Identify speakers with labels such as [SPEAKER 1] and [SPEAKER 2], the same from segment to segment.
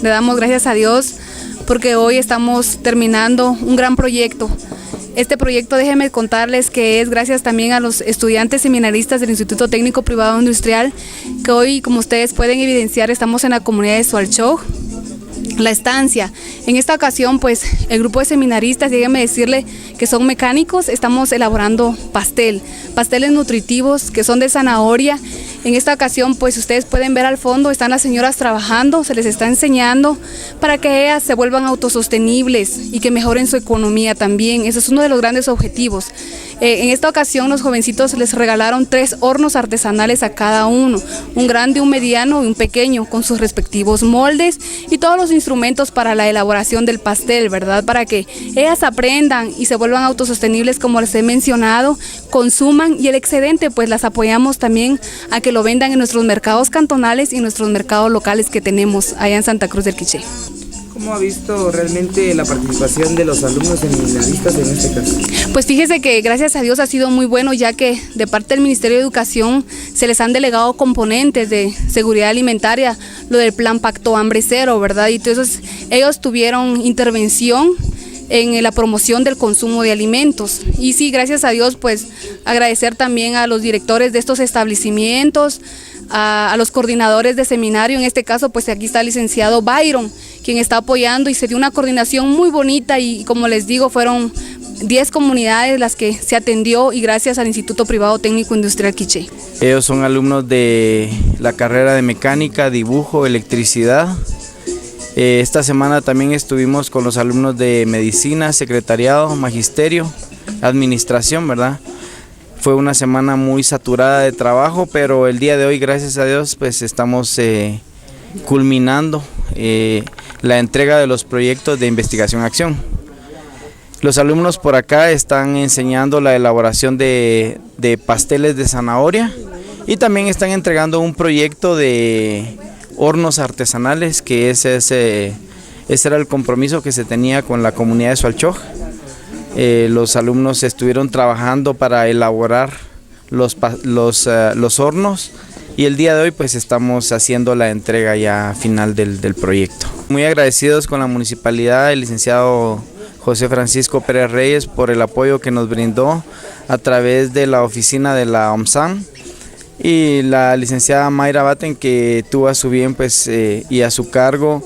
[SPEAKER 1] le damos gracias a Dios porque hoy estamos terminando un gran proyecto. Este proyecto, déjenme contarles que es gracias también a los estudiantes seminaristas del Instituto Técnico Privado Industrial, que hoy, como ustedes pueden evidenciar, estamos en la comunidad de Sualchoj, la estancia. En esta ocasión, pues, el grupo de seminaristas, déjenme decirle que son mecánicos, estamos elaborando pasteles nutritivos que son de zanahoria. En esta ocasión, pues, ustedes pueden ver al fondo, están las señoras trabajando, se les está enseñando para que ellas se vuelvan autosostenibles y que mejoren su economía también. Ese es uno de los grandes objetivos. En esta ocasión, los jovencitos les regalaron 3 hornos artesanales a cada uno, un grande, un mediano y un pequeño, con sus respectivos moldes y todos los instrumentos para la elaboración del pastel, ¿verdad? Para que ellas aprendan y se vuelvan autosostenibles, como les he mencionado, consuman, y el excedente pues las apoyamos también a que lo vendan en nuestros mercados cantonales y en nuestros mercados locales que tenemos allá en Santa Cruz del Quiché.
[SPEAKER 2] ¿Cómo ha visto realmente la participación de los alumnos seminaristas en este caso?
[SPEAKER 1] Pues fíjese que gracias a Dios ha sido muy bueno, ya que de parte del Ministerio de Educación se les han delegado componentes de seguridad alimentaria, lo del plan Pacto Hambre Cero, ¿verdad? Y entonces ellos tuvieron intervención en la promoción del consumo de alimentos. Y sí, gracias a Dios, pues agradecer también a los directores de estos establecimientos, a los coordinadores de seminario. En este caso, pues aquí está el licenciado Byron, quien está apoyando, y se dio una coordinación muy bonita, y como les digo, fueron 10 comunidades las que se atendió, y gracias al Instituto Privado Técnico Industrial Quiché.
[SPEAKER 3] Ellos son alumnos de la carrera de mecánica, dibujo, electricidad. Esta semana también estuvimos con los alumnos de medicina, secretariado, magisterio, administración, ¿verdad? Fue una semana muy saturada de trabajo, pero el día de hoy, gracias a Dios, pues estamos culminando la entrega de los proyectos de investigación-acción. Los alumnos por acá están enseñando la elaboración de pasteles de zanahoria, y también están entregando un proyecto de hornos artesanales, que ese era el compromiso que se tenía con la comunidad de Sualchoj. Los alumnos estuvieron trabajando para elaborar los hornos, y el día de hoy pues estamos haciendo la entrega ya final del proyecto. Muy agradecidos con la municipalidad, el licenciado José Francisco Pérez Reyes, por el apoyo que nos brindó a través de la oficina de la OMSAM, y la licenciada Mayra Batten, que tuvo a su bien pues y a su cargo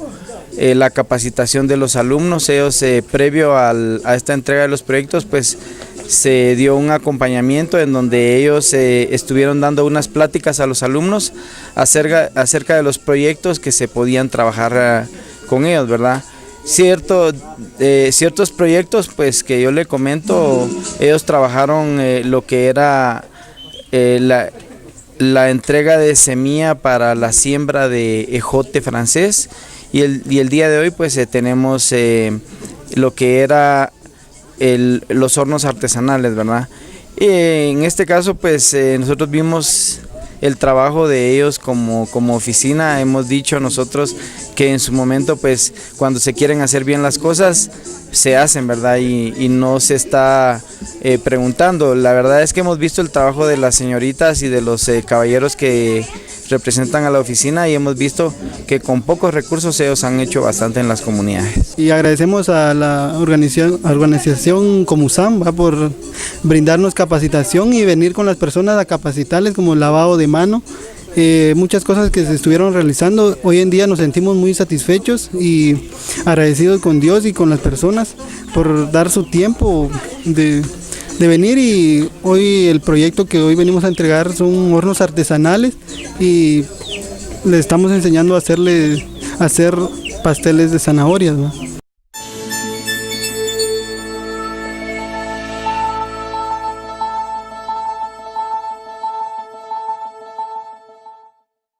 [SPEAKER 3] la capacitación de los alumnos. Ellos previo a esta entrega de los proyectos pues se dio un acompañamiento en donde ellos estuvieron dando unas pláticas a los alumnos acerca de los proyectos que se podían trabajar con ellos, ¿verdad? Ciertos proyectos pues que yo le comento, ellos trabajaron lo que era la entrega de semilla para la siembra de ejote francés, y el día de hoy pues tenemos lo que era los hornos artesanales, ¿verdad? En este caso pues nosotros vimos el trabajo de ellos como oficina. Hemos dicho nosotros que en su momento pues cuando se quieren hacer bien las cosas se hacen, ¿verdad? Y no se está preguntando. La verdad es que hemos visto el trabajo de las señoritas y de los caballeros que representan a la oficina, y hemos visto que con pocos recursos ellos han hecho bastante en las comunidades.
[SPEAKER 4] Y agradecemos a la organización Comusam por brindarnos capacitación y venir con las personas a capacitarles, como lavado de mano, muchas cosas que se estuvieron realizando. Hoy en día nos sentimos muy satisfechos y agradecidos con Dios y con las personas por dar su tiempo de venir, y hoy el proyecto que hoy venimos a entregar son hornos artesanales, y le estamos enseñando a hacer pasteles de zanahorias, ¿no?